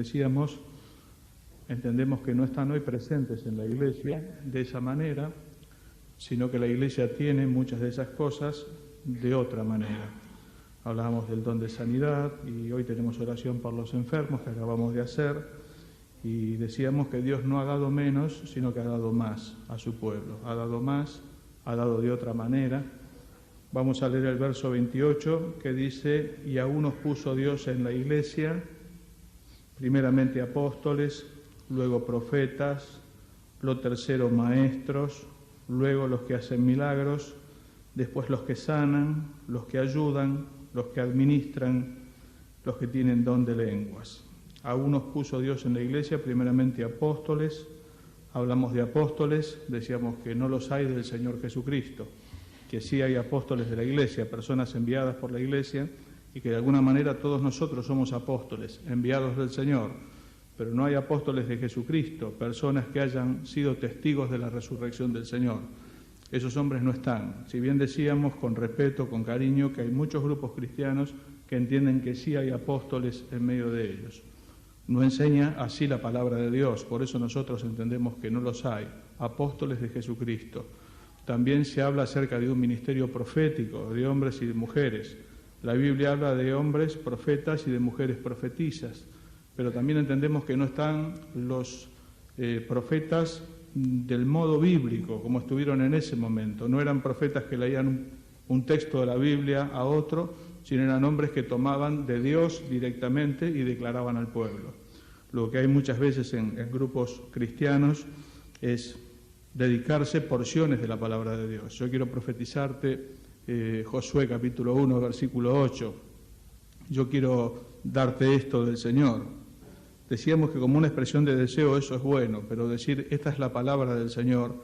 Decíamos, entendemos que no están hoy presentes en la Iglesia de esa manera, sino que la Iglesia tiene muchas de esas cosas de otra manera. Hablábamos del don de sanidad y hoy tenemos oración por los enfermos que acabamos de hacer y decíamos que Dios no ha dado menos, sino que ha dado más a su pueblo. Ha dado más, ha dado de otra manera. Vamos a leer el verso 28 que dice: y aún nos puso Dios en la Iglesia, primeramente apóstoles, luego profetas, lo tercero maestros, luego los que hacen milagros, después los que sanan, los que ayudan, los que administran, los que tienen don de lenguas. Aún nos puso Dios en la Iglesia, primeramente apóstoles. Hablamos de apóstoles, decíamos que no los hay del Señor Jesucristo, que sí hay apóstoles de la Iglesia, personas enviadas por la Iglesia, y que de alguna manera todos nosotros somos apóstoles, enviados del Señor, pero no hay apóstoles de Jesucristo, personas que hayan sido testigos de la resurrección del Señor. Esos hombres no están. Si bien decíamos con respeto, con cariño, que hay muchos grupos cristianos que entienden que sí hay apóstoles en medio de ellos. No enseña así la palabra de Dios, por eso nosotros entendemos que no los hay, apóstoles de Jesucristo. También se habla acerca de un ministerio profético, de hombres y de mujeres. La Biblia habla de hombres profetas y de mujeres profetisas, pero también entendemos que no están los profetas del modo bíblico, como estuvieron en ese momento. No eran profetas que leían un texto de la Biblia a otro, sino eran hombres que tomaban de Dios directamente y declaraban al pueblo. Lo que hay muchas veces en grupos cristianos es dedicarse porciones de la palabra de Dios. Yo quiero profetizarte Josué capítulo 1, versículo 8. Yo quiero darte esto del Señor. Decíamos que como una expresión de deseo eso es bueno, pero decir esta es la palabra del Señor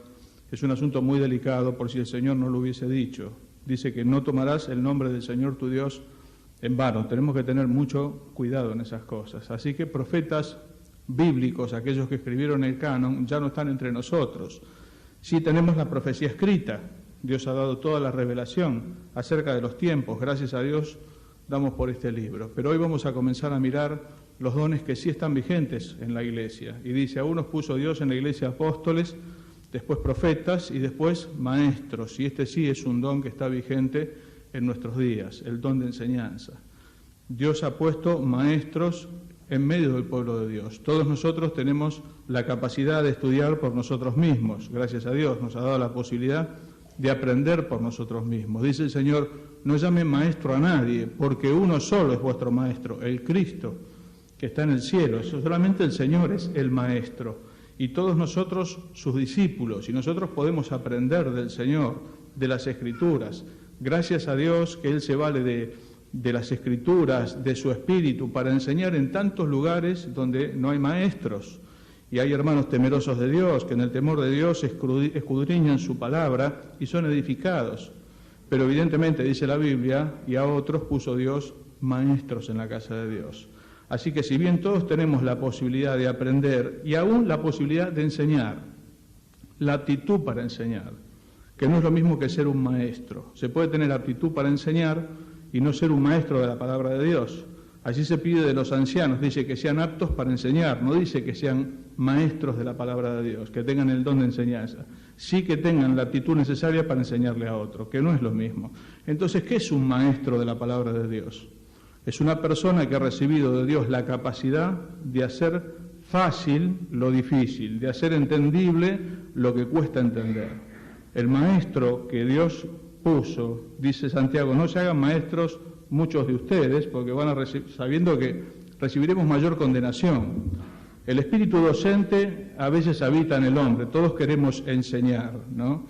es un asunto muy delicado por si el Señor no lo hubiese dicho. Dice que no tomarás el nombre del Señor tu Dios en vano. Tenemos que tener mucho cuidado en esas cosas. Así que profetas bíblicos, aquellos que escribieron el canon, ya no están entre nosotros. Sí tenemos la profecía escrita. Dios ha dado toda la revelación acerca de los tiempos. Gracias a Dios damos por este libro. Pero hoy vamos a comenzar a mirar los dones que sí están vigentes en la Iglesia. Y dice, a unos puso Dios en la Iglesia apóstoles, después profetas y después maestros. Y este sí es un don que está vigente en nuestros días, el don de enseñanza. Dios ha puesto maestros en medio del pueblo de Dios. Todos nosotros tenemos la capacidad de estudiar por nosotros mismos. Gracias a Dios nos ha dado la posibilidad de aprender por nosotros mismos. Dice el Señor, no llame maestro a nadie, porque uno solo es vuestro maestro, el Cristo, que está en el cielo. Solamente el Señor es el maestro, y todos nosotros sus discípulos, y nosotros podemos aprender del Señor, de las Escrituras. Gracias a Dios que Él se vale de las Escrituras, de su Espíritu, para enseñar en tantos lugares donde no hay maestros. Y hay hermanos temerosos de Dios, que en el temor de Dios escudriñan su palabra y son edificados. Pero evidentemente, dice la Biblia, y a otros puso Dios maestros en la casa de Dios. Así que si bien todos tenemos la posibilidad de aprender y aún la posibilidad de enseñar, la aptitud para enseñar, que no es lo mismo que ser un maestro. Se puede tener aptitud para enseñar y no ser un maestro de la palabra de Dios. Así se pide de los ancianos, dice que sean aptos para enseñar, no dice que sean maestros de la palabra de Dios, que tengan el don de enseñanza, sí que tengan la aptitud necesaria para enseñarle a otro, que no es lo mismo. Entonces, ¿qué es un maestro de la palabra de Dios? Es una persona que ha recibido de Dios la capacidad de hacer fácil lo difícil, de hacer entendible lo que cuesta entender. El maestro que Dios puso, dice Santiago, no se hagan maestros muchos de ustedes, porque van a sabiendo que recibiremos mayor condenación. El espíritu docente a veces habita en el hombre, todos queremos enseñar, ¿no?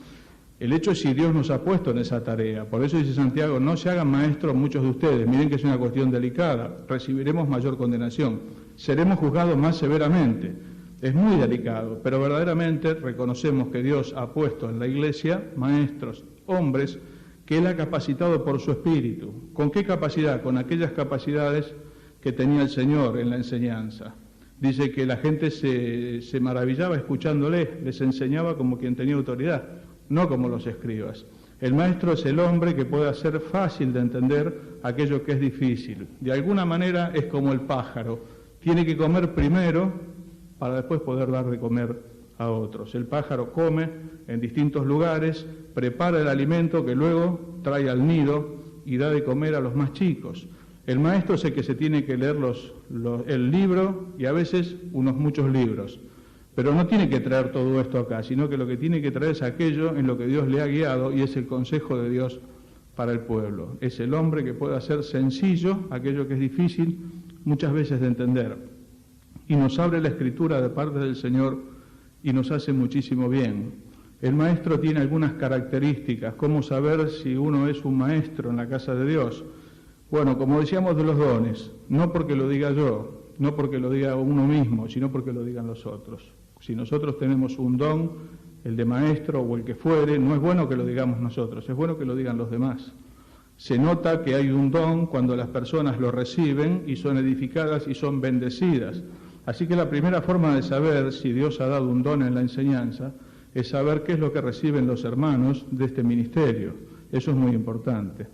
El hecho es si Dios nos ha puesto en esa tarea. Por eso dice Santiago, no se hagan maestros muchos de ustedes. Miren que es una cuestión delicada, recibiremos mayor condenación, seremos juzgados más severamente. Es muy delicado, pero verdaderamente reconocemos que Dios ha puesto en la Iglesia maestros, hombres, que Él ha capacitado por su Espíritu. ¿Con qué capacidad? Con aquellas capacidades que tenía el Señor en la enseñanza. Dice que la gente se maravillaba escuchándole, les enseñaba como quien tenía autoridad, no como los escribas. El maestro es el hombre que puede hacer fácil de entender aquello que es difícil. De alguna manera es como el pájaro, tiene que comer primero para después poder dar de comer a otros. El pájaro come en distintos lugares, prepara el alimento que luego trae al nido y da de comer a los más chicos. El maestro es el que se tiene que leer el libro y a veces muchos libros, pero no tiene que traer todo esto acá, sino que lo que tiene que traer es aquello en lo que Dios le ha guiado y es el consejo de Dios para el pueblo. Es el hombre que puede hacer sencillo aquello que es difícil muchas veces de entender. Y nos abre la Escritura de parte del Señor y nos hace muchísimo bien. El maestro tiene algunas características. ¿Cómo saber si uno es un maestro en la casa de Dios? Bueno, como decíamos de los dones, no porque lo diga yo, no porque lo diga uno mismo, sino porque lo digan los otros. Si nosotros tenemos un don, el de maestro o el que fuere, no es bueno que lo digamos nosotros, es bueno que lo digan los demás. Se nota que hay un don cuando las personas lo reciben y son edificadas y son bendecidas. Así que la primera forma de saber si Dios ha dado un don en la enseñanza es saber qué es lo que reciben los hermanos de este ministerio. Eso es muy importante.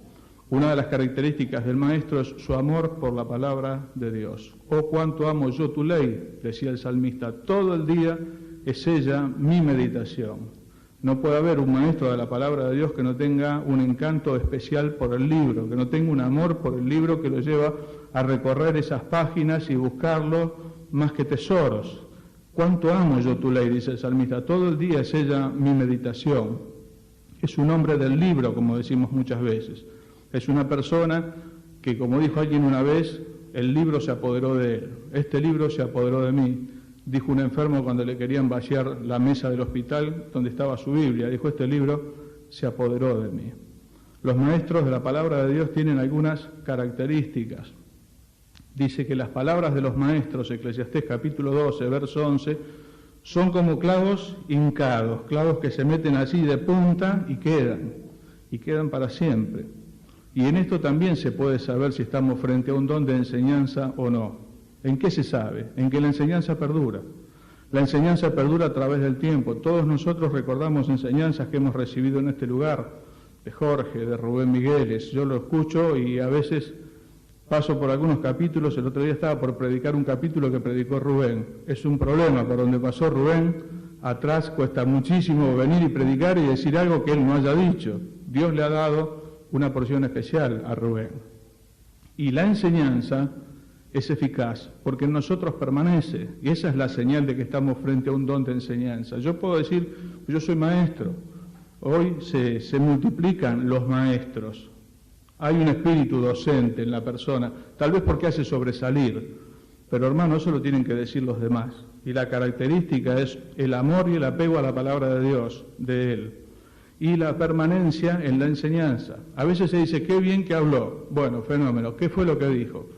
Una de las características del maestro es su amor por la palabra de Dios. Oh, cuánto amo yo tu ley, decía el salmista, todo el día es ella mi meditación. No puede haber un maestro de la palabra de Dios que no tenga un encanto especial por el libro, que no tenga un amor por el libro que lo lleva a recorrer esas páginas y buscarlo más que tesoros. Cuánto amo yo tu ley, dice el salmista, todo el día es ella mi meditación. Es un hombre del libro, como decimos muchas veces. Es una persona que, como dijo alguien una vez, el libro se apoderó de él. Este libro se apoderó de mí, dijo un enfermo cuando le querían vaciar la mesa del hospital donde estaba su Biblia. Dijo, este libro se apoderó de mí. Los maestros de la palabra de Dios tienen algunas características. Dice que las palabras de los maestros, Eclesiastés capítulo 12, verso 11, son como clavos hincados, clavos que se meten así de punta y quedan para siempre. Y en esto también se puede saber si estamos frente a un don de enseñanza o no. ¿En qué se sabe? En que la enseñanza perdura. La enseñanza perdura a través del tiempo. Todos nosotros recordamos enseñanzas que hemos recibido en este lugar, de Jorge, de Rubén Migueles. Yo lo escucho y a veces paso por algunos capítulos. El otro día estaba por predicar un capítulo que predicó Rubén. Es un problema, por donde pasó Rubén, atrás cuesta muchísimo venir y predicar y decir algo que él no haya dicho. Dios le ha dado una porción especial a Rubén. Y la enseñanza es eficaz porque en nosotros permanece, y esa es la señal de que estamos frente a un don de enseñanza. Yo puedo decir, yo soy maestro, hoy se multiplican los maestros, hay un espíritu docente en la persona, tal vez porque hace sobresalir, pero hermano, eso lo tienen que decir los demás, y la característica es el amor y el apego a la palabra de Dios, de Él, y la permanencia en la enseñanza. A veces se dice, qué bien que habló, bueno, fenómeno, ¿qué fue lo que dijo?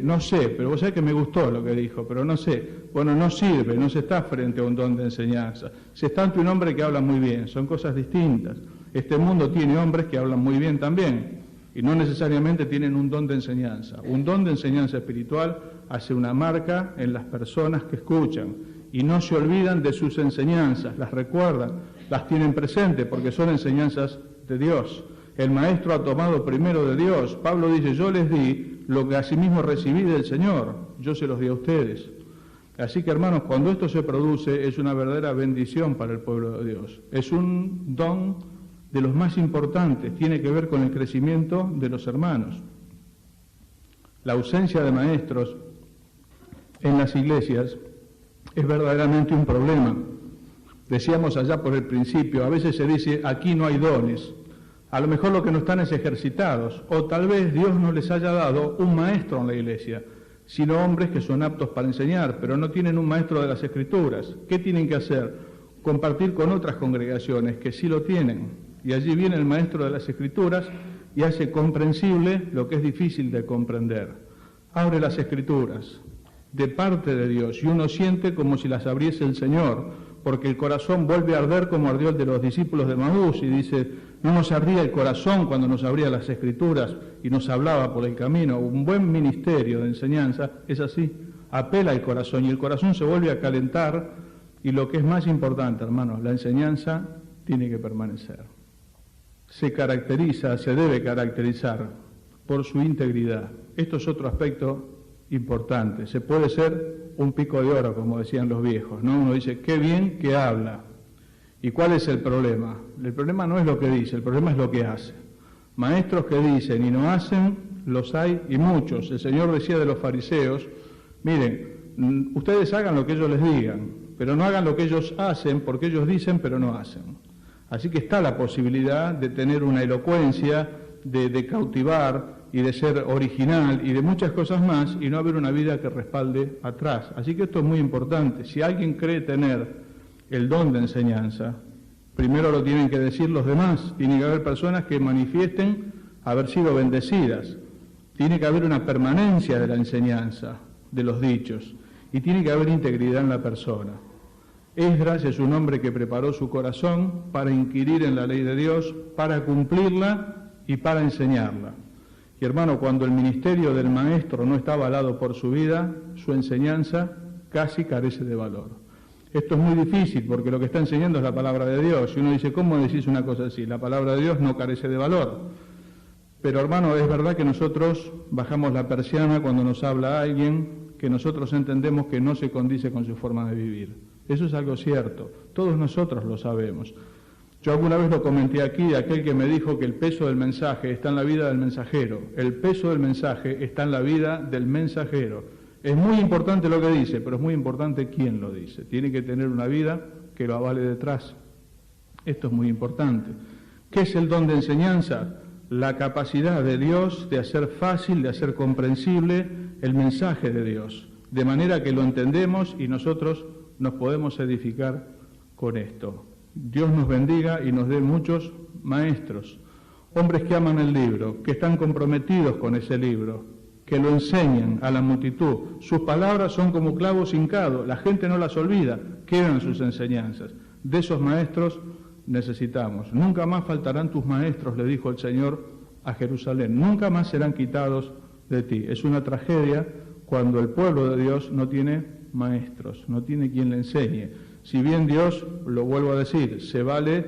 No sé, pero vos sabés que me gustó lo que dijo, pero no sé. Bueno, no sirve, no se está frente a un don de enseñanza. Se está ante un hombre que habla muy bien, son cosas distintas. Este mundo tiene hombres que hablan muy bien también, y no necesariamente tienen un don de enseñanza. Un don de enseñanza espiritual hace una marca en las personas que escuchan, y no se olvidan de sus enseñanzas, las recuerdan, las tienen presentes, porque son enseñanzas de Dios. El maestro ha tomado primero de Dios. Pablo dice, yo les di lo que asimismo recibí del Señor, yo se los di a ustedes. Así que hermanos, cuando esto se produce es una verdadera bendición para el pueblo de Dios. Es un don de los más importantes, tiene que ver con el crecimiento de los hermanos. La ausencia de maestros en las iglesias es verdaderamente un problema. Decíamos allá por el principio, a veces se dice, aquí no hay dones. A lo mejor lo que no están es ejercitados, o tal vez Dios no les haya dado un maestro en la iglesia, sino hombres que son aptos para enseñar, pero no tienen un maestro de las Escrituras. ¿Qué tienen que hacer? Compartir con otras congregaciones que sí lo tienen. Y allí viene el maestro de las Escrituras y hace comprensible lo que es difícil de comprender. Abre las Escrituras de parte de Dios y uno siente como si las abriese el Señor, porque el corazón vuelve a arder como ardió el de los discípulos de Emaús, y dice, no nos ardía el corazón cuando nos abría las Escrituras y nos hablaba por el camino. Un buen ministerio de enseñanza es así, apela al corazón y el corazón se vuelve a calentar, y lo que es más importante, hermanos, la enseñanza tiene que permanecer. Se caracteriza, se debe caracterizar por su integridad. Esto es otro aspecto importante. Se puede ser un pico de oro, como decían los viejos, ¿no? Uno dice, qué bien que habla. ¿Y cuál es el problema? El problema no es lo que dice, el problema es lo que hace. Maestros que dicen y no hacen, los hay y muchos. El Señor decía de los fariseos, miren, ustedes hagan lo que ellos les digan, pero no hagan lo que ellos hacen, porque ellos dicen pero no hacen. Así que está la posibilidad de tener una elocuencia, de cautivar y de ser original y de muchas cosas más, y no haber una vida que respalde atrás. Así que esto es muy importante. Si alguien cree tener el don de enseñanza, primero lo tienen que decir los demás. Tiene que haber personas que manifiesten haber sido bendecidas. Tiene que haber una permanencia de la enseñanza, de los dichos, y tiene que haber integridad en la persona. Esdras es un hombre que preparó su corazón para inquirir en la ley de Dios, para cumplirla y para enseñarla. Y hermano, cuando el ministerio del maestro no está avalado por su vida, su enseñanza casi carece de valor. Esto es muy difícil porque lo que está enseñando es la palabra de Dios. Y uno dice, ¿cómo decís una cosa así? La palabra de Dios no carece de valor. Pero hermano, es verdad que nosotros bajamos la persiana cuando nos habla alguien que nosotros entendemos que no se condice con su forma de vivir. Eso es algo cierto. Todos nosotros lo sabemos. Yo alguna vez lo comenté aquí de aquel que me dijo que el peso del mensaje está en la vida del mensajero. El peso del mensaje está en la vida del mensajero. Es muy importante lo que dice, pero es muy importante quién lo dice. Tiene que tener una vida que lo avale detrás. Esto es muy importante. ¿Qué es el don de enseñanza? La capacidad de Dios de hacer fácil, de hacer comprensible el mensaje de Dios, de manera que lo entendemos y nosotros nos podemos edificar con esto. Dios nos bendiga y nos dé muchos maestros, hombres que aman el libro, que están comprometidos con ese libro, que lo enseñan a la multitud. Sus palabras son como clavos hincados, la gente no las olvida, quedan en sus enseñanzas. De esos maestros necesitamos. Nunca más faltarán tus maestros, le dijo el Señor a Jerusalén, nunca más serán quitados de ti. Es una tragedia cuando el pueblo de Dios no tiene maestros, no tiene quien le enseñe. Si bien Dios, lo vuelvo a decir, se vale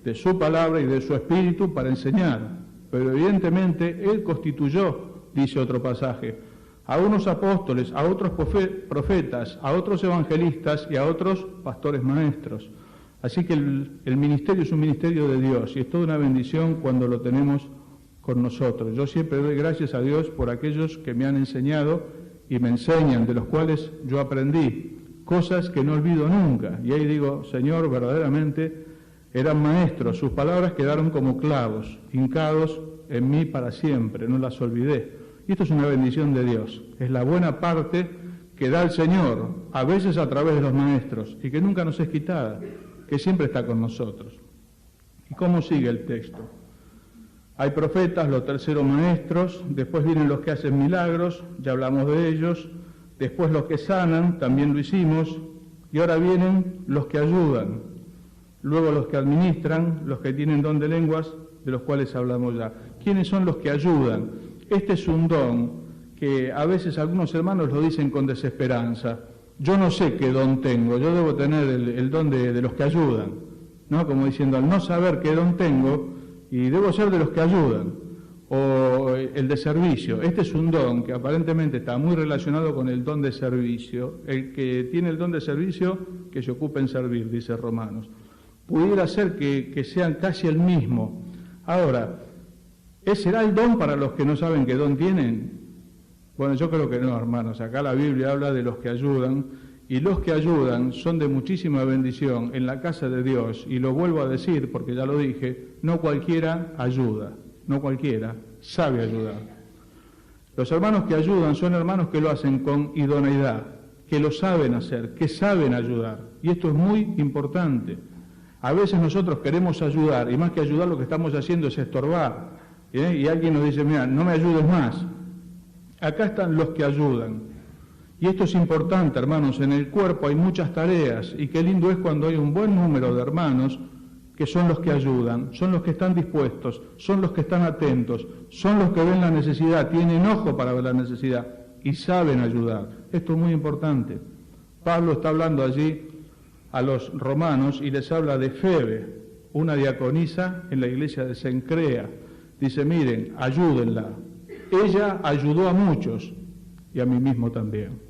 de su palabra y de su espíritu para enseñar, pero evidentemente Él constituyó, dice otro pasaje, a unos apóstoles, a otros profetas, a otros evangelistas y a otros pastores maestros. Así que el ministerio es un ministerio de Dios y es toda una bendición cuando lo tenemos con nosotros. Yo siempre doy gracias a Dios por aquellos que me han enseñado y me enseñan, de los cuales yo aprendí cosas que no olvido nunca. Y ahí digo, Señor, verdaderamente eran maestros, sus palabras quedaron como clavos, hincados en mí para siempre, no las olvidé. Y esto es una bendición de Dios, es la buena parte que da el Señor, a veces a través de los maestros, y que nunca nos es quitada, que siempre está con nosotros. ¿Y cómo sigue el texto? Hay profetas, los terceros maestros, después vienen los que hacen milagros, ya hablamos de ellos, después los que sanan, también lo hicimos, y ahora vienen los que ayudan, luego los que administran, los que tienen don de lenguas, de los cuales hablamos ya. ¿Quiénes son los que ayudan? Este es un don que a veces algunos hermanos lo dicen con desesperanza. Yo no sé qué don tengo, yo debo tener el don de los que ayudan, ¿no? Como diciendo, al no saber qué don tengo, y debo ser de los que ayudan, o el de servicio. Este es un don que aparentemente está muy relacionado con el don de servicio. El que tiene el don de servicio, que se ocupe en servir, dice Romanos. Pudiera ser que sean casi el mismo. Ahora, ¿será el don para los que no saben qué don tienen? Bueno, yo creo que no, hermanos. Acá la Biblia habla de los que ayudan, y los que ayudan son de muchísima bendición en la casa de Dios. Y lo vuelvo a decir, porque ya lo dije, no cualquiera ayuda, no cualquiera sabe ayudar. Los hermanos que ayudan son hermanos que lo hacen con idoneidad, que lo saben hacer, que saben ayudar. Y esto es muy importante. A veces nosotros queremos ayudar, y más que ayudar lo que estamos haciendo es estorbar. Y alguien nos dice, mira, no me ayudes más. Acá están los que ayudan. Y esto es importante, hermanos, en el cuerpo hay muchas tareas, y qué lindo es cuando hay un buen número de hermanos que son los que ayudan, son los que están dispuestos, son los que están atentos, son los que ven la necesidad, tienen ojo para ver la necesidad y saben ayudar. Esto es muy importante. Pablo está hablando allí a los romanos y les habla de Febe, una diaconisa en la iglesia de Cencrea. Dice, miren, ayúdenla. Ella ayudó a muchos y a mí mismo también.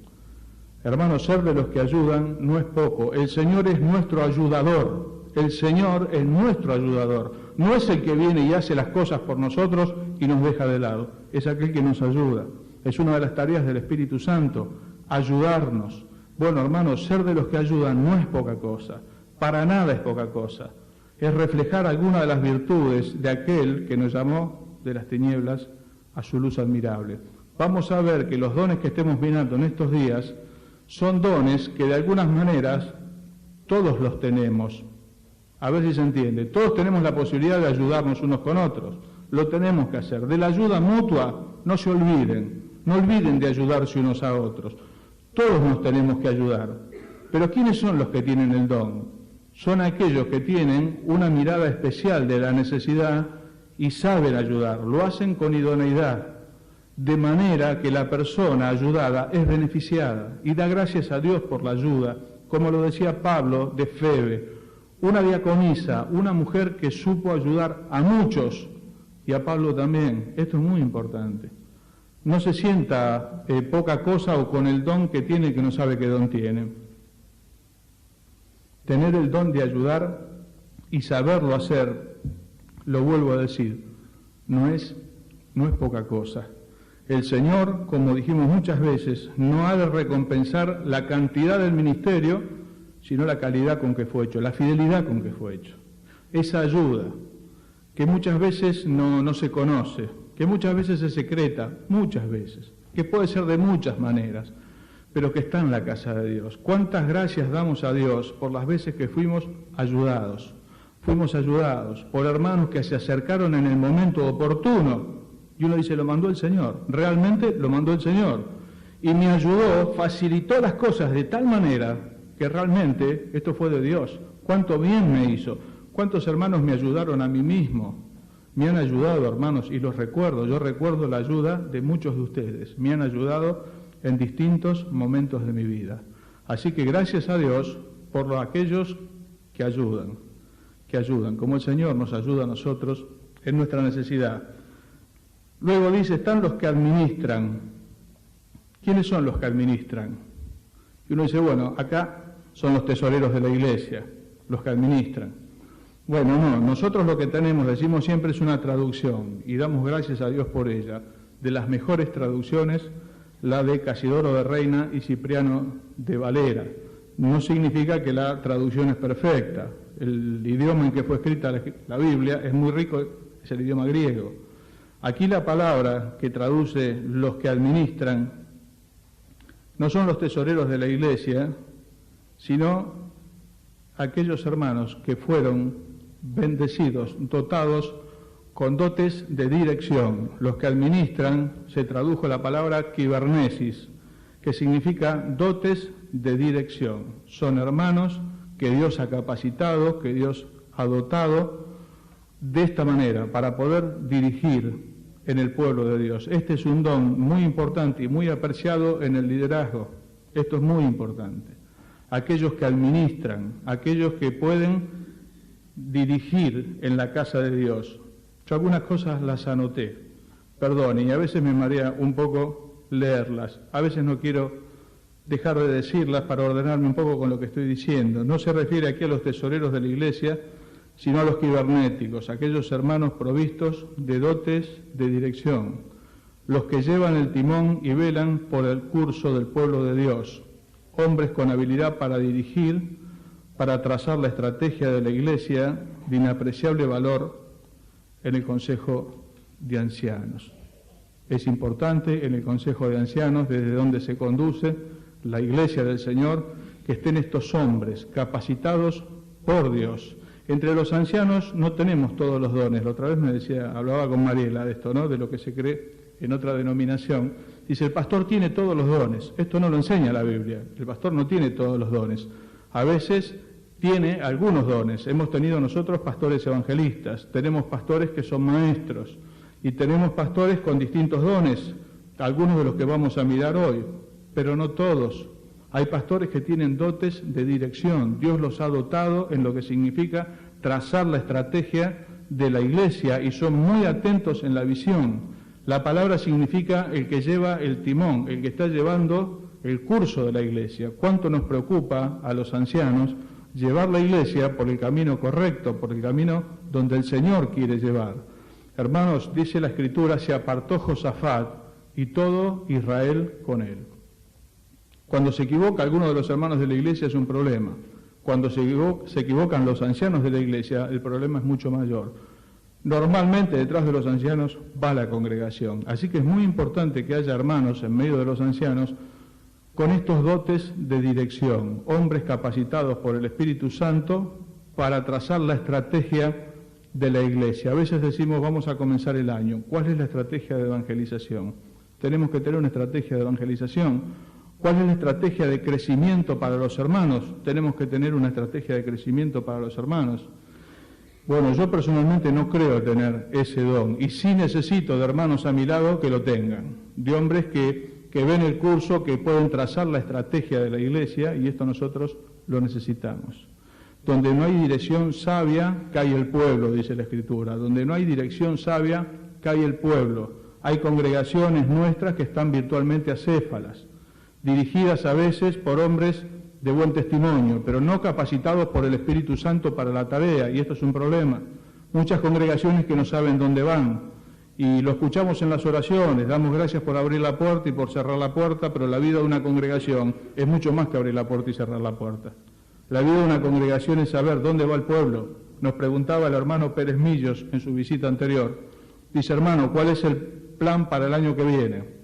Hermanos, ser de los que ayudan no es poco. El Señor es nuestro ayudador. El Señor es nuestro ayudador. No es el que viene y hace las cosas por nosotros y nos deja de lado. Es aquel que nos ayuda. Es una de las tareas del Espíritu Santo, ayudarnos. Bueno, hermanos, ser de los que ayudan no es poca cosa. Para nada es poca cosa. Es reflejar alguna de las virtudes de aquel que nos llamó de las tinieblas a su luz admirable. Vamos a ver que los dones que estemos mirando en estos días son dones que de algunas maneras todos los tenemos. A ver si se entiende. Todos tenemos la posibilidad de ayudarnos unos con otros. Lo tenemos que hacer. De la ayuda mutua no se olviden. No olviden de ayudarse unos a otros. Todos nos tenemos que ayudar. Pero ¿quiénes son los que tienen el don? Son aquellos que tienen una mirada especial de la necesidad y saben ayudar. Lo hacen con idoneidad, de manera que la persona ayudada es beneficiada y da gracias a Dios por la ayuda, como lo decía Pablo de Febe, una diaconisa, una mujer que supo ayudar a muchos, y a Pablo también. Esto es muy importante. No se sienta poca cosa o con el don que tiene que no sabe qué don tiene. Tener el don de ayudar y saberlo hacer, lo vuelvo a decir, no es poca cosa. El Señor, como dijimos muchas veces, no ha de recompensar la cantidad del ministerio, sino la calidad con que fue hecho, la fidelidad con que fue hecho. Esa ayuda, que muchas veces no se conoce, que muchas veces es secreta, muchas veces, que puede ser de muchas maneras, pero que está en la casa de Dios. ¿Cuántas gracias damos a Dios por las veces que fuimos ayudados? Fuimos ayudados por hermanos que se acercaron en el momento oportuno. Y uno dice, lo mandó el Señor. Realmente lo mandó el Señor. Y me ayudó, facilitó las cosas de tal manera que realmente esto fue de Dios. Cuánto bien me hizo. Cuántos hermanos me ayudaron a mí mismo. Me han ayudado, hermanos, y los recuerdo. Yo recuerdo la ayuda de muchos de ustedes. Me han ayudado en distintos momentos de mi vida. Así que gracias a Dios por aquellos que ayudan, como el Señor nos ayuda a nosotros en nuestra necesidad. Luego dice, están los que administran. ¿Quiénes son los que administran? Y uno dice, bueno, acá son los tesoreros de la iglesia, los que administran. Bueno, no, nosotros lo que tenemos, decimos siempre, es una traducción, y damos gracias a Dios por ella. De las mejores traducciones, la de Casidoro de Reina y Cipriano de Valera. No significa que la traducción es perfecta. El idioma en que fue escrita la Biblia es muy rico, es el idioma griego. Aquí la palabra que traduce los que administran no son los tesoreros de la iglesia, sino aquellos hermanos que fueron bendecidos, dotados con dotes de dirección. Los que administran, se tradujo la palabra kibernesis, que significa dotes de dirección. Son hermanos que Dios ha capacitado, que Dios ha dotado de esta manera para poder dirigir en el pueblo de Dios. Este es un don muy importante y muy apreciado en el liderazgo. Esto es muy importante. Aquellos que administran, aquellos que pueden dirigir en la casa de Dios. Yo algunas cosas las anoté, perdón, y a veces me marea un poco leerlas. A veces no quiero dejar de decirlas para ordenarme un poco con lo que estoy diciendo. No se refiere aquí a los tesoreros de la iglesia, sino a los cibernéticos, aquellos hermanos provistos de dotes de dirección, los que llevan el timón y velan por el curso del pueblo de Dios, hombres con habilidad para dirigir, para trazar la estrategia de la iglesia de inapreciable valor en el Consejo de Ancianos. Es importante en el Consejo de Ancianos, desde donde se conduce la iglesia del Señor, que estén estos hombres capacitados por Dios. Entre los ancianos no tenemos todos los dones. La otra vez me decía, hablaba con Mariela de esto, ¿no? De lo que se cree en otra denominación. Dice, el pastor tiene todos los dones. Esto no lo enseña la Biblia. El pastor no tiene todos los dones. A veces tiene algunos dones. Hemos tenido nosotros pastores evangelistas, tenemos pastores que son maestros y tenemos pastores con distintos dones, algunos de los que vamos a mirar hoy, pero no todos. Hay pastores que tienen dotes de dirección. Dios los ha dotado en lo que significa trazar la estrategia de la iglesia y son muy atentos en la visión. La palabra significa el que lleva el timón, el que está llevando el curso de la iglesia. ¿Cuánto nos preocupa a los ancianos llevar la iglesia por el camino correcto, por el camino donde el Señor quiere llevar? Hermanos, dice la Escritura, se apartó Josafat y todo Israel con él. Cuando se equivoca alguno de los hermanos de la iglesia es un problema. Cuando se equivocan los ancianos de la iglesia, el problema es mucho mayor. Normalmente detrás de los ancianos va la congregación. Así que es muy importante que haya hermanos en medio de los ancianos con estos dotes de dirección, hombres capacitados por el Espíritu Santo para trazar la estrategia de la iglesia. A veces decimos, vamos a comenzar el año. ¿Cuál es la estrategia de evangelización? Tenemos que tener una estrategia de evangelización. ¿Cuál es la estrategia de crecimiento para los hermanos? Tenemos que tener una estrategia de crecimiento para los hermanos. Bueno, yo personalmente no creo tener ese don, y sí necesito de hermanos a mi lado que lo tengan, de hombres que ven el curso, que pueden trazar la estrategia de la iglesia, y esto nosotros lo necesitamos. Donde no hay dirección sabia, cae el pueblo, dice la Escritura. Donde no hay dirección sabia, cae el pueblo. Hay congregaciones nuestras que están virtualmente acéfalas, dirigidas a veces por hombres de buen testimonio, pero no capacitados por el Espíritu Santo para la tarea, y esto es un problema. Muchas congregaciones que no saben dónde van, y lo escuchamos en las oraciones, damos gracias por abrir la puerta y por cerrar la puerta, pero la vida de una congregación es mucho más que abrir la puerta y cerrar la puerta. La vida de una congregación es saber dónde va el pueblo. Nos preguntaba el hermano Pérez Millos en su visita anterior. Dice, hermano, ¿cuál es el plan para el año que viene?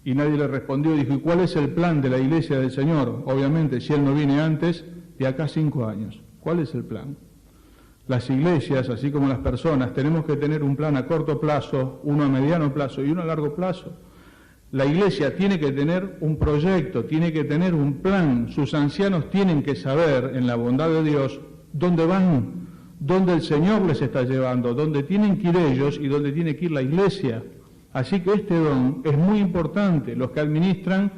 Y nadie le respondió. Dijo, ¿y cuál es el plan de la iglesia del Señor? Obviamente, si Él no viene antes, de acá 5 años. ¿Cuál es el plan? Las iglesias, así como las personas, tenemos que tener un plan a corto plazo, uno a mediano plazo y uno a largo plazo. La iglesia tiene que tener un proyecto, tiene que tener un plan. Sus ancianos tienen que saber, en la bondad de Dios, dónde van, dónde el Señor les está llevando, dónde tienen que ir ellos y dónde tiene que ir la iglesia. Así que este don es muy importante. Los que administran,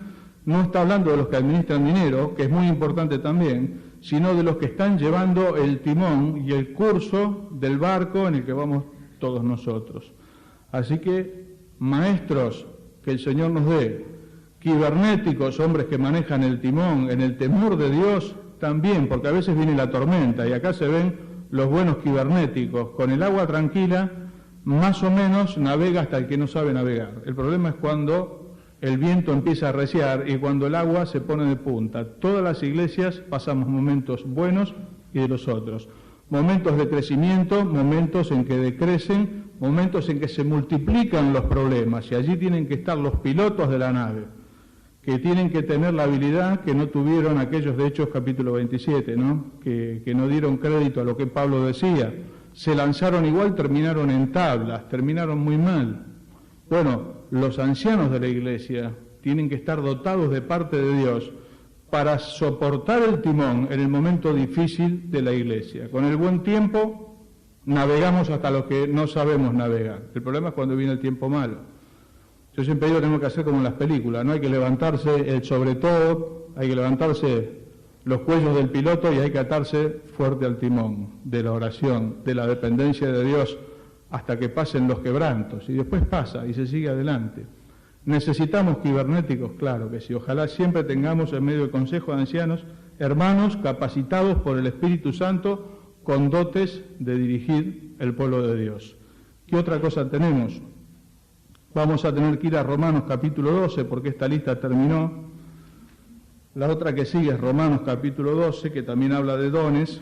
no está hablando de los que administran dinero, que es muy importante también, sino de los que están llevando el timón y el curso del barco en el que vamos todos nosotros. Así que, maestros, que el Señor nos dé, cibernéticos, hombres que manejan el timón en el temor de Dios también, porque a veces viene la tormenta y acá se ven los buenos cibernéticos, con el agua tranquila, más o menos navega hasta el que no sabe navegar. El problema es cuando el viento empieza a arreciar y cuando el agua se pone de punta. Todas las iglesias pasamos momentos buenos y de los otros. Momentos de crecimiento, momentos en que decrecen, momentos en que se multiplican los problemas, y allí tienen que estar los pilotos de la nave, que tienen que tener la habilidad que no tuvieron aquellos de Hechos capítulo 27, ¿no? Que no dieron crédito a lo que Pablo decía. Se lanzaron igual, terminaron en tablas, terminaron muy mal. Bueno, los ancianos de la iglesia tienen que estar dotados de parte de Dios para soportar el timón en el momento difícil de la iglesia. Con el buen tiempo navegamos hasta lo que no sabemos navegar. El problema es cuando viene el tiempo malo. Yo siempre digo que tenemos que hacer como en las películas, no hay que levantarse el sobre todo, hay que levantarse los cuellos del piloto y hay que atarse fuerte al timón de la oración, de la dependencia de Dios, hasta que pasen los quebrantos, y después pasa y se sigue adelante. ¿Necesitamos cibernéticos? Claro que sí. Ojalá siempre tengamos en medio del Consejo de Ancianos hermanos capacitados por el Espíritu Santo con dotes de dirigir el pueblo de Dios. ¿Qué otra cosa tenemos? Vamos a tener que ir a Romanos capítulo 12 porque esta lista terminó. La otra que sigue es Romanos capítulo 12, que también habla de dones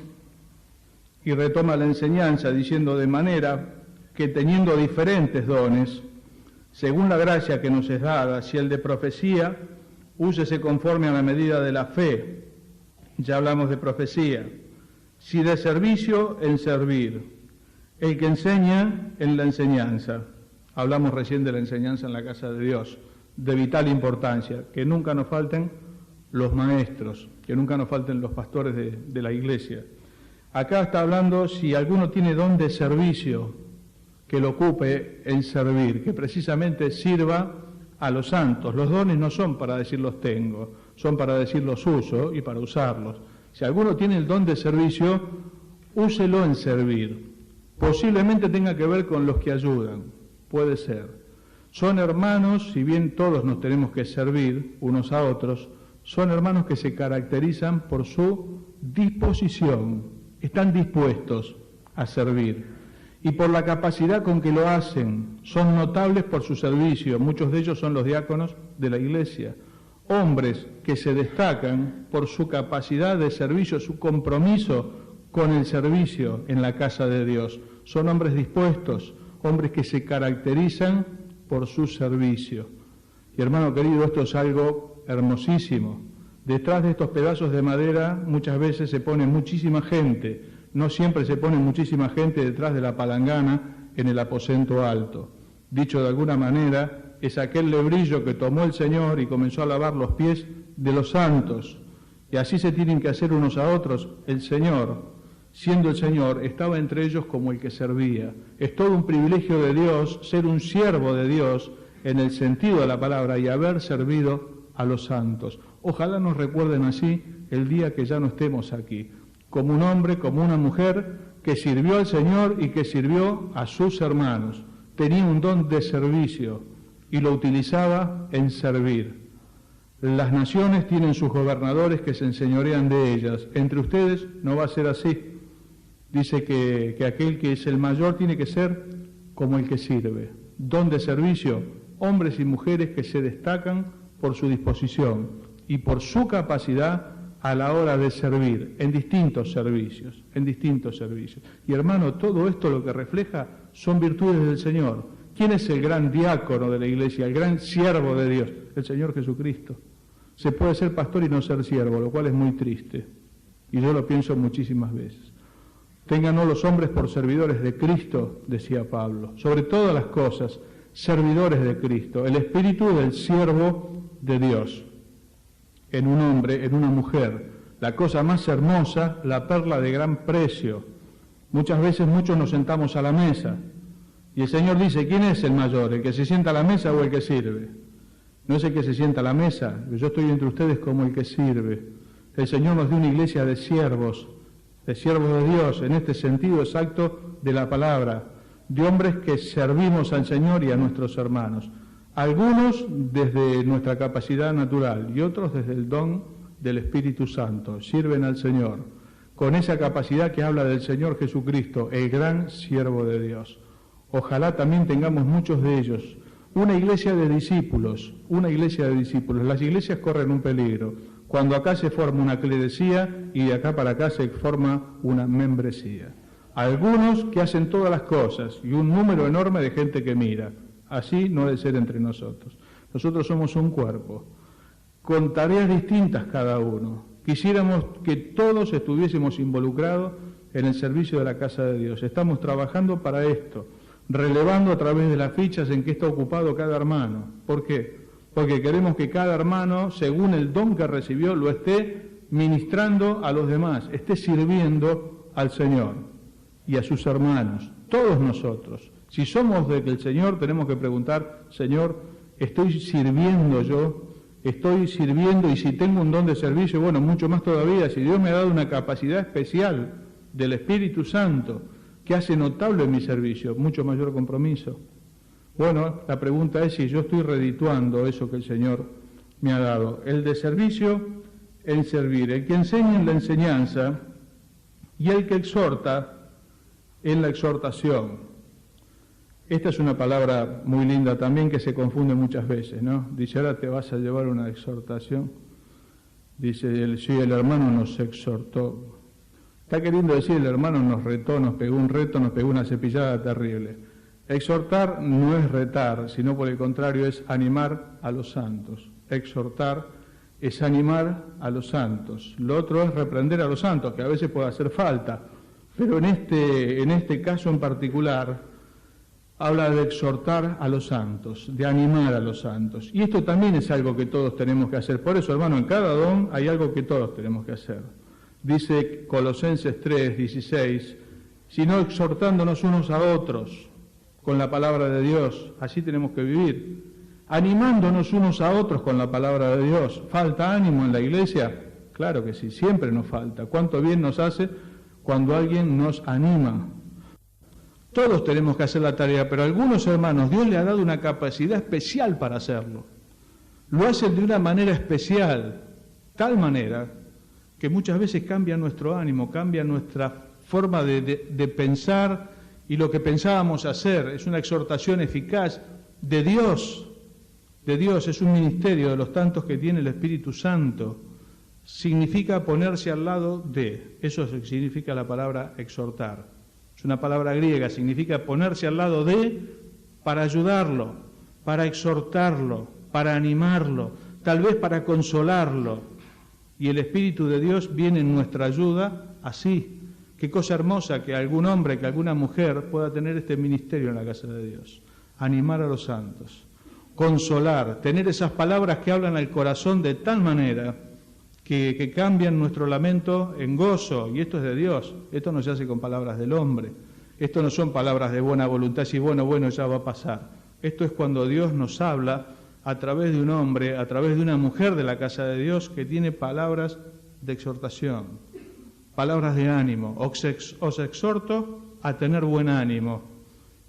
y retoma la enseñanza diciendo de manera que teniendo diferentes dones, según la gracia que nos es dada, si el de profecía, úsese conforme a la medida de la fe. Ya hablamos de profecía. Si de servicio, en servir. El que enseña, en la enseñanza. Hablamos recién de la enseñanza en la casa de Dios, de vital importancia. Que nunca nos falten los maestros, que nunca nos falten los pastores de la iglesia. Acá está hablando si alguno tiene don de servicio, que lo ocupe en servir, que precisamente sirva a los santos. Los dones no son para decir los tengo, son para decir los uso y para usarlos. Si alguno tiene el don de servicio, úselo en servir. Posiblemente tenga que ver con los que ayudan. Puede ser. Son hermanos, si bien todos nos tenemos que servir unos a otros, son hermanos que se caracterizan por su disposición, están dispuestos a servir. Y por la capacidad con que lo hacen, son notables por su servicio, muchos de ellos son los diáconos de la iglesia, hombres que se destacan por su capacidad de servicio, su compromiso con el servicio en la casa de Dios. Son hombres dispuestos, hombres que se caracterizan por su servicio. Y hermano querido, esto es algo hermosísimo. Detrás de estos pedazos de madera muchas veces se pone muchísima gente. No siempre se pone muchísima gente detrás de la palangana en el aposento alto. Dicho de alguna manera, es aquel lebrillo que tomó el Señor y comenzó a lavar los pies de los santos. Y así se tienen que hacer unos a otros. El Señor, siendo el Señor, estaba entre ellos como el que servía. Es todo un privilegio de Dios ser un siervo de Dios en el sentido de la palabra y haber servido a los santos. Ojalá nos recuerden así el día que ya no estemos aquí, como un hombre, como una mujer que sirvió al Señor y que sirvió a sus hermanos. Tenía un don de servicio y lo utilizaba en servir. Las naciones tienen sus gobernadores que se enseñorean de ellas. Entre ustedes no va a ser así. Dice que aquel que es el mayor tiene que ser como el que sirve. Don de servicio, hombres y mujeres que se destacan por su disposición y por su capacidad a la hora de servir en distintos servicios, Y hermano, todo esto lo que refleja son virtudes del Señor. ¿Quién es el gran diácono de la iglesia, el gran siervo de Dios? El Señor Jesucristo. Se puede ser pastor y no ser siervo, lo cual es muy triste. Y yo lo pienso muchísimas veces. Ténganos los hombres por servidores de Cristo, decía Pablo. Sobre todas las cosas, servidores de Cristo. El espíritu del siervo de Dios. En un hombre, en una mujer. La cosa más hermosa, la perla de gran precio. Muchas veces muchos nos sentamos a la mesa. Y el Señor dice, ¿quién es el mayor? ¿El que se sienta a la mesa o el que sirve? No es el que se sienta a la mesa. Yo estoy entre ustedes como el que sirve. El Señor nos dio una iglesia de siervos de Dios, en este sentido exacto de la palabra, de hombres que servimos al Señor y a nuestros hermanos. Algunos desde nuestra capacidad natural y otros desde el don del Espíritu Santo. Sirven al Señor con esa capacidad que habla del Señor Jesucristo, el gran siervo de Dios. Ojalá también tengamos muchos de ellos. Una iglesia de discípulos. Las iglesias corren un peligro. Cuando acá se forma una clerecía y de acá para acá se forma una membresía. Algunos que hacen todas las cosas y un número enorme de gente que mira. Así no debe ser entre nosotros. Nosotros somos un cuerpo, con tareas distintas cada uno. Quisiéramos que todos estuviésemos involucrados en el servicio de la casa de Dios. Estamos trabajando para esto, relevando a través de las fichas en que está ocupado cada hermano. ¿Por qué? Porque queremos que cada hermano, según el don que recibió, lo esté ministrando a los demás, esté sirviendo al Señor y a sus hermanos, todos nosotros. Si somos del Señor, tenemos que preguntar, Señor, ¿estoy sirviendo yo? ¿Estoy sirviendo? Y si tengo un don de servicio, bueno, mucho más todavía, si Dios me ha dado una capacidad especial del Espíritu Santo que hace notable mi servicio, mucho mayor compromiso. Bueno, la pregunta es si yo estoy redituando eso que el Señor me ha dado. El de servicio, en servir. El que enseña en la enseñanza y el que exhorta en la exhortación. Esta es una palabra muy linda también que se confunde muchas veces, ¿no? Dice, ahora te vas a llevar una exhortación. Dice, sí, el hermano nos exhortó. Está queriendo decir, el hermano nos retó, nos pegó un reto, nos pegó una cepillada terrible. Exhortar no es retar, sino por el contrario es animar a los santos. Exhortar es animar a los santos. Lo otro es reprender a los santos, que a veces puede hacer falta. Pero en este caso en particular, habla de exhortar a los santos, de animar a los santos. Y esto también es algo que todos tenemos que hacer. Por eso, hermano, en cada don hay algo que todos tenemos que hacer. Dice Colosenses 3:16, sino exhortándonos unos a otros con la palabra de Dios. Así tenemos que vivir. Animándonos unos a otros con la palabra de Dios. ¿Falta ánimo en la iglesia? Claro que sí, siempre nos falta. ¿Cuánto bien nos hace cuando alguien nos anima? Todos tenemos que hacer la tarea, pero a algunos hermanos Dios le ha dado una capacidad especial para hacerlo. Lo hacen de una manera especial, tal manera que muchas veces cambia nuestro ánimo, cambia nuestra forma de pensar y lo que pensábamos hacer. Es una exhortación eficaz de Dios, es un ministerio de los tantos que tiene el Espíritu Santo. Significa ponerse al lado de, eso es lo que significa la palabra exhortar. Es una palabra griega, significa ponerse al lado de, para ayudarlo, para exhortarlo, para animarlo, tal vez para consolarlo. Y el Espíritu de Dios viene en nuestra ayuda así. Qué cosa hermosa que algún hombre, que alguna mujer pueda tener este ministerio en la casa de Dios. Animar a los santos, consolar, tener esas palabras que hablan al corazón de tal manera que cambian nuestro lamento en gozo, y esto es de Dios, esto no se hace con palabras del hombre, esto no son palabras de buena voluntad, si bueno, ya va a pasar. Esto es cuando Dios nos habla a través de un hombre, a través de una mujer de la casa de Dios que tiene palabras de exhortación, palabras de ánimo. Os exhorto a tener buen ánimo.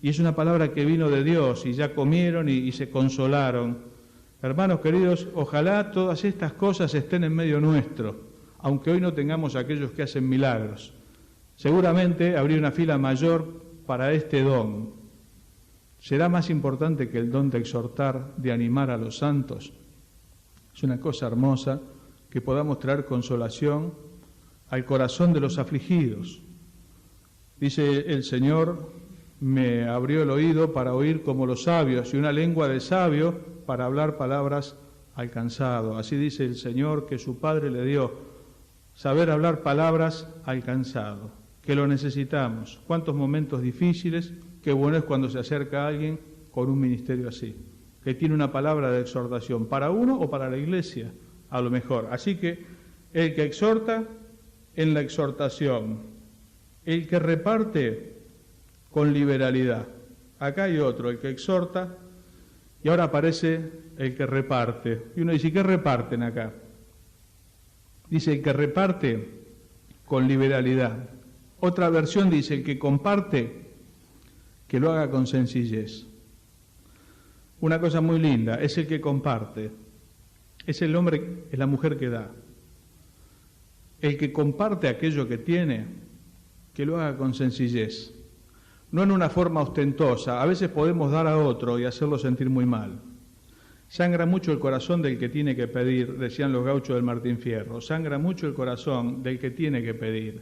Y es una palabra que vino de Dios y ya comieron y se consolaron. Hermanos queridos, ojalá todas estas cosas estén en medio nuestro, aunque hoy no tengamos aquellos que hacen milagros. Seguramente habría una fila mayor para este don. ¿Será más importante que el don de exhortar, de animar a los santos? Es una cosa hermosa que podamos traer consolación al corazón de los afligidos. Dice el Señor, me abrió el oído para oír como los sabios y una lengua de sabio para hablar palabras al cansado. Así dice el Señor que su Padre le dio, saber hablar palabras al cansado, que lo necesitamos. Cuántos momentos difíciles, qué bueno es cuando se acerca a alguien con un ministerio así, que tiene una palabra de exhortación para uno o para la iglesia, a lo mejor. Así que el que exhorta en la exhortación, el que reparte con liberalidad. Acá hay otro, el que exhorta, y ahora aparece el que reparte. Y uno dice, ¿qué reparten acá? Dice, el que reparte con liberalidad. Otra versión dice, el que comparte, que lo haga con sencillez. Una cosa muy linda, es el que comparte. Es el hombre, es la mujer que da. El que comparte aquello que tiene, que lo haga con sencillez. No en una forma ostentosa. A veces podemos dar a otro y hacerlo sentir muy mal. Sangra mucho el corazón del que tiene que pedir, decían los gauchos del Martín Fierro. Sangra mucho el corazón del que tiene que pedir.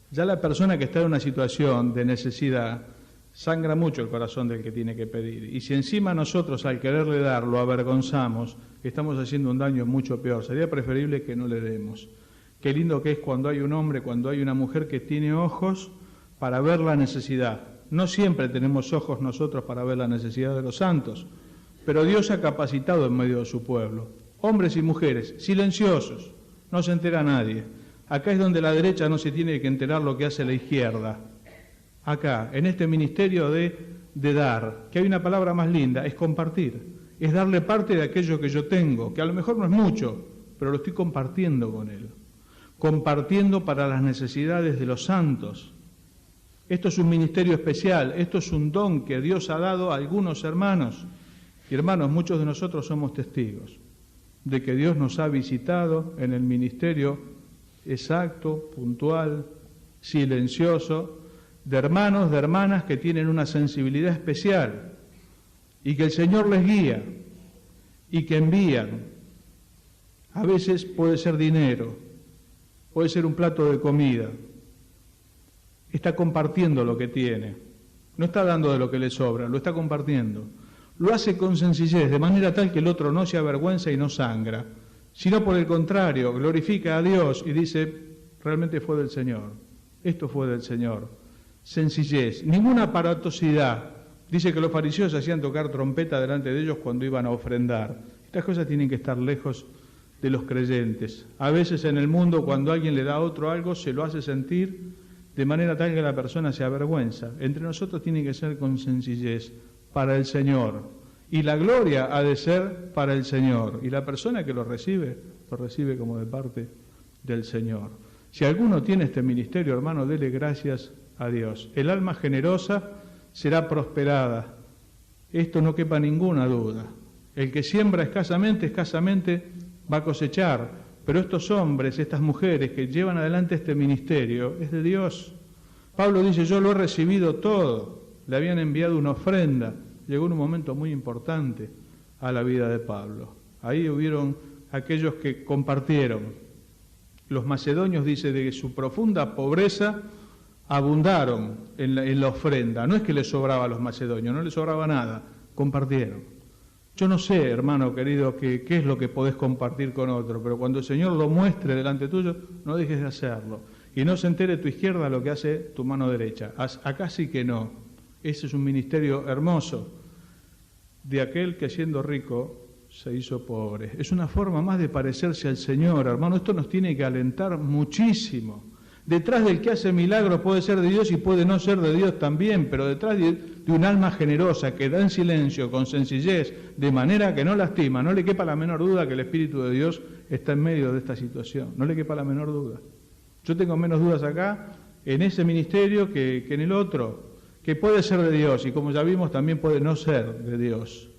Ya la persona que está en una situación de necesidad, sangra mucho el corazón del que tiene que pedir. Y si encima nosotros al quererle dar lo avergonzamos, estamos haciendo un daño mucho peor. Sería preferible que no le demos. Qué lindo que es cuando hay un hombre, cuando hay una mujer que tiene ojos para ver la necesidad. No siempre tenemos ojos nosotros para ver la necesidad de los santos, pero Dios ha capacitado en medio de su pueblo. Hombres y mujeres, silenciosos, no se entera nadie. Acá es donde la derecha no se tiene que enterar lo que hace la izquierda. Acá, en este ministerio de dar, que hay una palabra más linda, es compartir. Es darle parte de aquello que yo tengo, que a lo mejor no es mucho, pero lo estoy compartiendo con él. Compartiendo para las necesidades de los santos. Esto es un ministerio especial, esto es un don que Dios ha dado a algunos hermanos. Y hermanos, muchos de nosotros somos testigos de que Dios nos ha visitado en el ministerio exacto, puntual, silencioso, de hermanos, de hermanas que tienen una sensibilidad especial y que el Señor les guía y que envían. A veces puede ser dinero, puede ser un plato de comida. Está compartiendo lo que tiene. No está dando de lo que le sobra, lo está compartiendo. Lo hace con sencillez, de manera tal que el otro no se avergüenza y no sangra, sino por el contrario, glorifica a Dios y dice, realmente fue del Señor. Esto fue del Señor. Sencillez, ninguna aparatosidad. Dice que los fariseos hacían tocar trompeta delante de ellos cuando iban a ofrendar. Estas cosas tienen que estar lejos de los creyentes. A veces en el mundo, cuando alguien le da a otro algo, se lo hace sentir de manera tal que la persona se avergüenza. Entre nosotros tiene que ser con sencillez, para el Señor. Y la gloria ha de ser para el Señor. Y la persona que lo recibe como de parte del Señor. Si alguno tiene este ministerio, hermano, dele gracias a Dios. El alma generosa será prosperada. Esto no quepa ninguna duda. El que siembra escasamente va a cosechar. Pero estos hombres, estas mujeres que llevan adelante este ministerio, es de Dios. Pablo dice, yo lo he recibido todo. Le habían enviado una ofrenda. Llegó en un momento muy importante a la vida de Pablo. Ahí hubieron aquellos que compartieron. Los macedonios, dice, de su profunda pobreza, abundaron en la ofrenda. No es que les sobraba a los macedonios, no les sobraba nada, compartieron. Yo no sé, hermano querido, qué es lo que podés compartir con otro, pero cuando el Señor lo muestre delante tuyo, no dejes de hacerlo. Y no se entere tu izquierda lo que hace tu mano derecha. Acá sí que no. Ese es un ministerio hermoso de aquel que siendo rico se hizo pobre. Es una forma más de parecerse al Señor, hermano. Esto nos tiene que alentar muchísimo. Detrás del que hace milagros puede ser de Dios y puede no ser de Dios también, pero detrás de un alma generosa que da en silencio, con sencillez, de manera que no lastima, no le quepa la menor duda que el Espíritu de Dios está en medio de esta situación. No le quepa la menor duda. Yo tengo menos dudas acá en ese ministerio que en el otro, que puede ser de Dios y como ya vimos también puede no ser de Dios.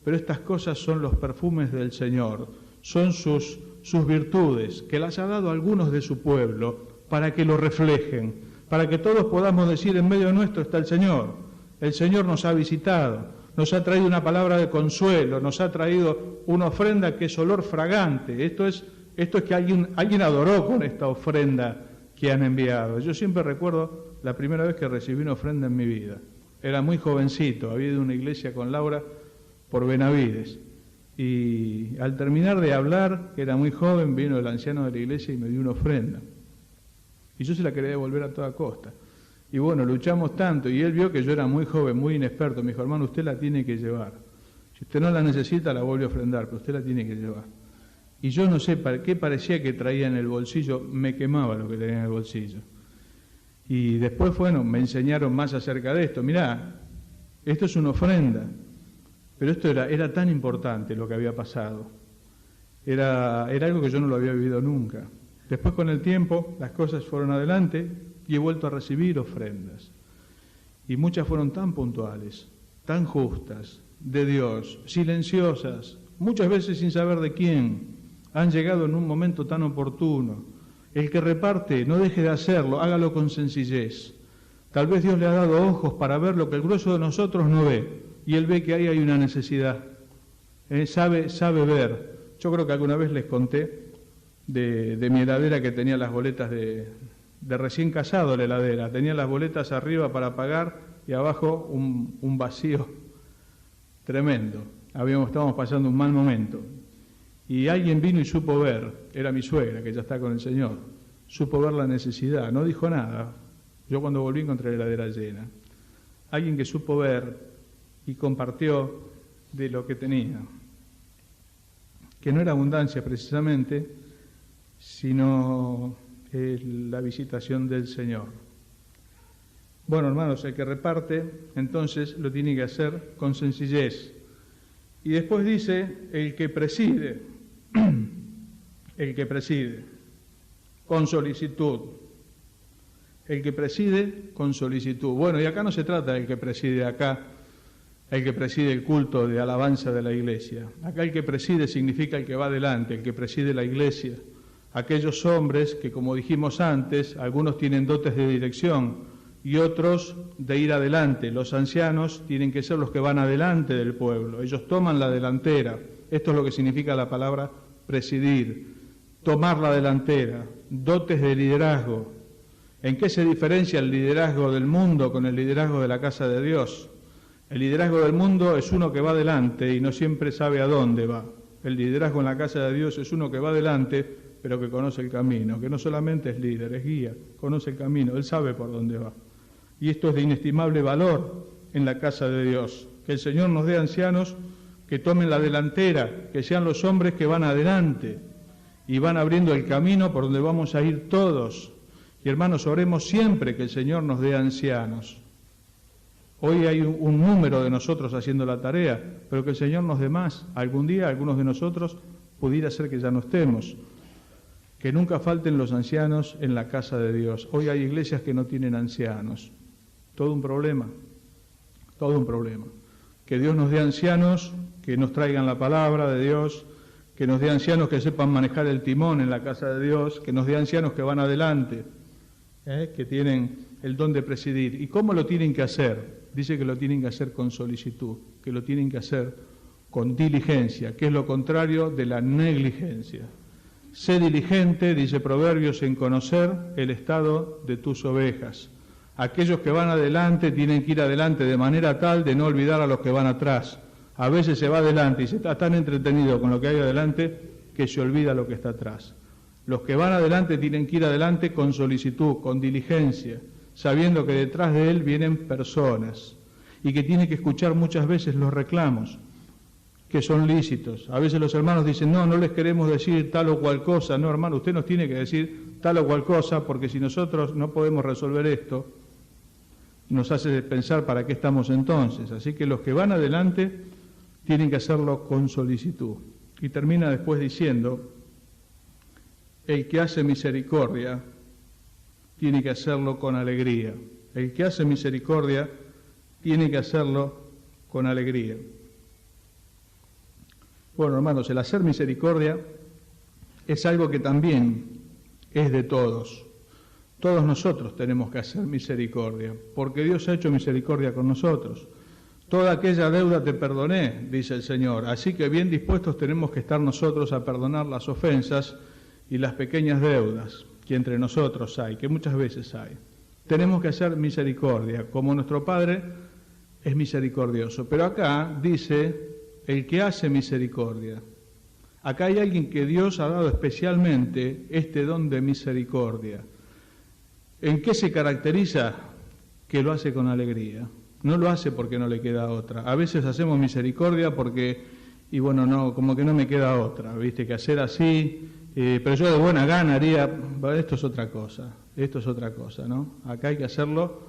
Pero estas cosas son los perfumes del Señor, son sus virtudes, que las ha dado a algunos de su pueblo para que lo reflejen, para que todos podamos decir en medio nuestro está el Señor. El Señor nos ha visitado, nos ha traído una palabra de consuelo, nos ha traído una ofrenda que es olor fragante. Esto es que alguien adoró con esta ofrenda que han enviado. Yo siempre recuerdo la primera vez que recibí una ofrenda en mi vida. Era muy jovencito, había ido a una iglesia con Laura por Benavides. Y al terminar de hablar, que era muy joven, vino el anciano de la iglesia y me dio una ofrenda. Y yo se la quería devolver a toda costa. Y bueno, luchamos tanto, y él vio que yo era muy joven, muy inexperto. Me dijo, hermano, usted la tiene que llevar. Si usted no la necesita, la vuelve a ofrendar, pero usted la tiene que llevar. Y yo no sé para qué parecía que traía en el bolsillo, me quemaba lo que tenía en el bolsillo. Y después, bueno, me enseñaron más acerca de esto. Mirá, esto es una ofrenda. Pero esto era tan importante lo que había pasado. Era algo que yo no lo había vivido nunca. Después, con el tiempo, las cosas fueron adelante y he vuelto a recibir ofrendas. Y muchas fueron tan puntuales, tan justas, de Dios, silenciosas, muchas veces sin saber de quién. Han llegado en un momento tan oportuno. El que reparte, no deje de hacerlo, hágalo con sencillez. Tal vez Dios le ha dado ojos para ver lo que el grueso de nosotros no ve. Y Él ve que ahí hay una necesidad. Sabe ver. Yo creo que alguna vez les conté de mi heladera que tenía las boletas de recién casado, la heladera. Tenía las boletas arriba para pagar y abajo un vacío tremendo. Estábamos pasando un mal momento. Y alguien vino y supo ver, era mi suegra, que ya está con el Señor, supo ver la necesidad, no dijo nada. Yo cuando volví encontré la heladera llena. Alguien que supo ver y compartió de lo que tenía, que no era abundancia precisamente, sino la visitación del Señor. Bueno, hermanos, el que reparte, entonces lo tiene que hacer con sencillez. Y después dice, el que preside, con solicitud. El que preside con solicitud. Bueno, y acá no se trata del que preside acá, el que preside el culto de alabanza de la iglesia. Acá el que preside significa el que va adelante, el que preside la iglesia. Aquellos hombres que, como dijimos antes, algunos tienen dotes de dirección y otros de ir adelante. Los ancianos tienen que ser los que van adelante del pueblo. Ellos toman la delantera. Esto es lo que significa la palabra presidir, tomar la delantera, dotes de liderazgo. ¿En qué se diferencia el liderazgo del mundo con el liderazgo de la casa de Dios? El liderazgo del mundo es uno que va adelante y no siempre sabe a dónde va. El liderazgo en la casa de Dios es uno que va adelante, pero que conoce el camino, que no solamente es líder, es guía, conoce el camino, él sabe por dónde va. Y esto es de inestimable valor en la casa de Dios. Que el Señor nos dé ancianos que tomen la delantera, que sean los hombres que van adelante y van abriendo el camino por donde vamos a ir todos. Y hermanos, oremos siempre que el Señor nos dé ancianos. Hoy hay un número de nosotros haciendo la tarea, pero que el Señor nos dé más. Algún día algunos de nosotros pudiera ser que ya no estemos. Que nunca falten los ancianos en la casa de Dios. Hoy hay iglesias que no tienen ancianos. Todo un problema. todo un problema. Que Dios nos dé ancianos que nos traigan la palabra de Dios, que nos dé ancianos que sepan manejar el timón en la casa de Dios, que nos dé ancianos que van adelante, que tienen el don de presidir. ¿Y cómo lo tienen que hacer? Dice que lo tienen que hacer con solicitud, que lo tienen que hacer con diligencia, que es lo contrario de la negligencia. Sé diligente, dice Proverbios, en conocer el estado de tus ovejas. Aquellos que van adelante tienen que ir adelante de manera tal de no olvidar a los que van atrás. A veces se va adelante y se está tan entretenido con lo que hay adelante que se olvida lo que está atrás. Los que van adelante tienen que ir adelante con solicitud, con diligencia, sabiendo que detrás de él vienen personas y que tiene que escuchar muchas veces los reclamos, que son lícitos. A veces los hermanos dicen, no les queremos decir tal o cual cosa. No, hermano, usted nos tiene que decir tal o cual cosa, porque si nosotros no podemos resolver esto, nos hace pensar para qué estamos entonces. Así que los que van adelante tienen que hacerlo con solicitud. Y termina después diciendo, el que hace misericordia tiene que hacerlo con alegría. El que hace misericordia tiene que hacerlo con alegría. Bueno, hermanos, el hacer misericordia es algo que también es de todos. Todos nosotros tenemos que hacer misericordia, porque Dios ha hecho misericordia con nosotros. Toda aquella deuda te perdoné, dice el Señor, así que bien dispuestos tenemos que estar nosotros a perdonar las ofensas y las pequeñas deudas que entre nosotros hay, que muchas veces hay. Tenemos que hacer misericordia, como nuestro Padre es misericordioso. Pero acá dice, el que hace misericordia. Acá hay alguien que Dios ha dado especialmente este don de misericordia. ¿En qué se caracteriza? Que lo hace con alegría. No lo hace porque no le queda otra. A veces hacemos misericordia porque, y bueno, no, como que no me queda otra, ¿viste? Que hacer así, pero yo de buena gana haría, esto es otra cosa, ¿no? Acá hay que hacerlo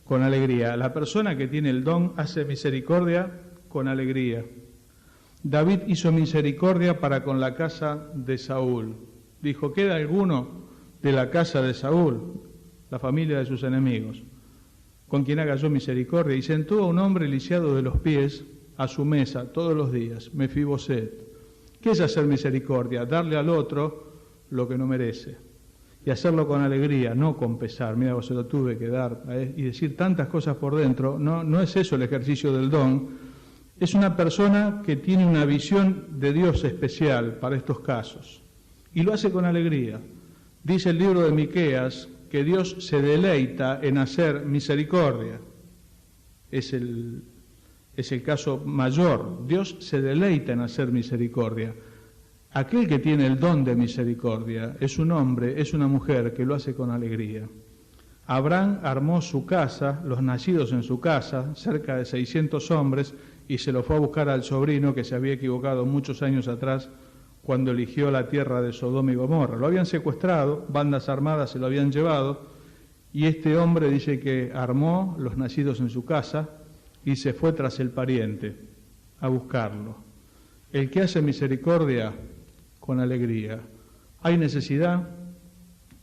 con alegría. La persona que tiene el don hace misericordia con alegría. David hizo misericordia para con la casa de Saúl. Dijo, ¿queda alguno de la casa de Saúl? La familia de sus enemigos, con quien haga yo misericordia. Y sentó a un hombre lisiado de los pies a su mesa todos los días, Mefiboset. ¿Qué es hacer misericordia? Darle al otro lo que no merece. Y hacerlo con alegría, no con pesar. Mira, vos se lo tuve que dar. Y decir tantas cosas por dentro. No es eso el ejercicio del don. Es una persona que tiene una visión de Dios especial para estos casos. Y lo hace con alegría. Dice el libro de Miqueas que Dios se deleita en hacer misericordia. Es el caso mayor. Dios se deleita en hacer misericordia. Aquel que tiene el don de misericordia es un hombre, es una mujer que lo hace con alegría. Abraham armó su casa, los nacidos en su casa, cerca de 600 hombres, y se lo fue a buscar al sobrino que se había equivocado muchos años atrás cuando eligió la tierra de Sodoma y Gomorra. Lo habían secuestrado, bandas armadas se lo habían llevado, y este hombre dice que armó los nacidos en su casa y se fue tras el pariente a buscarlo. El que hace misericordia con alegría. ¿Hay necesidad?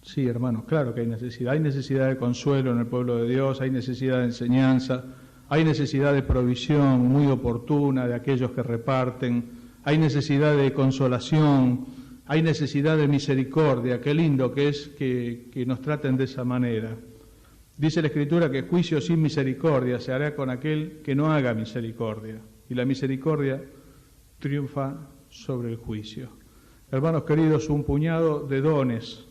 Sí, hermanos, claro que hay necesidad. Hay necesidad de consuelo en el pueblo de Dios, hay necesidad de enseñanza, hay necesidad de provisión muy oportuna de aquellos que reparten, hay necesidad de consolación, hay necesidad de misericordia. Qué lindo que es que nos traten de esa manera. Dice la Escritura que juicio sin misericordia se hará con aquel que no haga misericordia, y la misericordia triunfa sobre el juicio. Hermanos queridos, un puñado de dones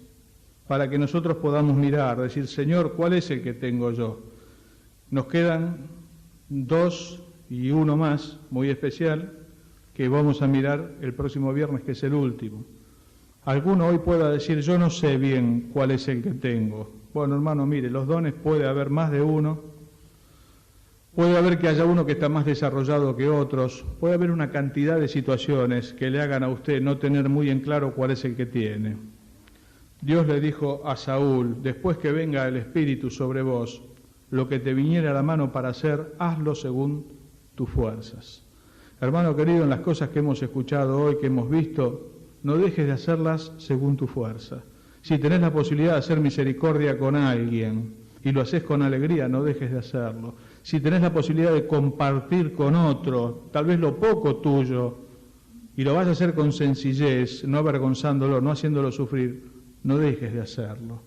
para que nosotros podamos mirar, decir, Señor, ¿cuál es el que tengo yo? Nos quedan 2 y uno más, muy especial, que vamos a mirar el próximo viernes, que es el último. Alguno hoy pueda decir, yo no sé bien cuál es el que tengo. Bueno, hermano, mire, los dones puede haber más de uno, puede haber que haya uno que está más desarrollado que otros, puede haber una cantidad de situaciones que le hagan a usted no tener muy en claro cuál es el que tiene. Dios le dijo a Saúl, después que venga el Espíritu sobre vos, lo que te viniera a la mano para hacer, hazlo según tus fuerzas. Hermano querido, en las cosas que hemos escuchado hoy, que hemos visto, no dejes de hacerlas según tu fuerza. Si tenés la posibilidad de hacer misericordia con alguien, y lo haces con alegría, no dejes de hacerlo. Si tenés la posibilidad de compartir con otro, tal vez lo poco tuyo, y lo vas a hacer con sencillez, no avergonzándolo, no haciéndolo sufrir, no dejes de hacerlo.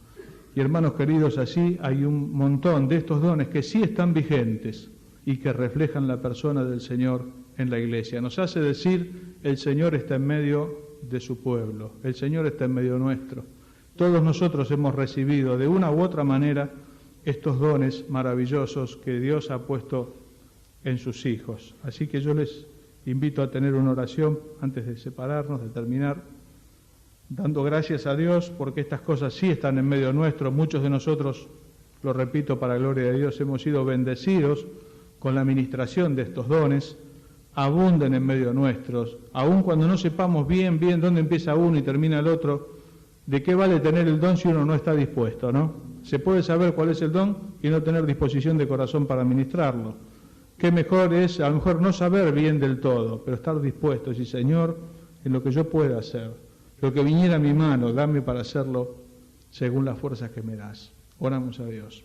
Y hermanos queridos, así hay un montón de estos dones que sí están vigentes y que reflejan la persona del Señor en la iglesia. Nos hace decir, el Señor está en medio de su pueblo, el Señor está en medio nuestro. Todos nosotros hemos recibido de una u otra manera estos dones maravillosos que Dios ha puesto en sus hijos. Así que yo les invito a tener una oración antes de separarnos, de terminar, dando gracias a Dios porque estas cosas sí están en medio nuestro. Muchos de nosotros, lo repito para gloria de Dios, hemos sido bendecidos con la administración de estos dones, abunden en medio nuestros, aun cuando no sepamos bien dónde empieza uno y termina el otro. ¿De qué vale tener el don si uno no está dispuesto, no? Se puede saber cuál es el don y no tener disposición de corazón para administrarlo. Qué mejor es, a lo mejor no saber bien del todo, pero estar dispuesto, y Señor, en lo que yo pueda hacer, lo que viniera a mi mano, dame para hacerlo según las fuerzas que me das. Oramos a Dios.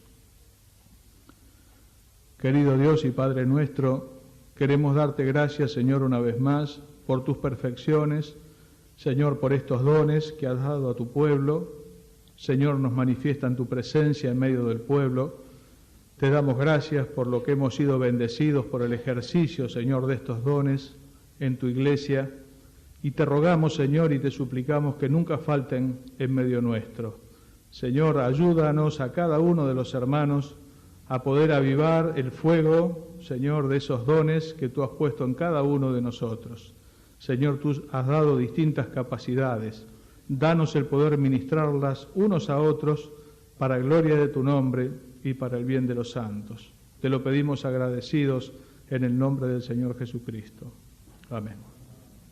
Querido Dios y Padre nuestro, queremos darte gracias, Señor, una vez más, por tus perfecciones, Señor, por estos dones que has dado a tu pueblo. Señor, nos manifiestan tu presencia en medio del pueblo. Te damos gracias por lo que hemos sido bendecidos por el ejercicio, Señor, de estos dones en tu iglesia. Y te rogamos, Señor, y te suplicamos que nunca falten en medio nuestro. Señor, ayúdanos a cada uno de los hermanos a poder avivar el fuego, Señor, de esos dones que tú has puesto en cada uno de nosotros. Señor, tú has dado distintas capacidades. Danos el poder ministrarlas unos a otros para gloria de tu nombre y para el bien de los santos. Te lo pedimos agradecidos en el nombre del Señor Jesucristo. Amén.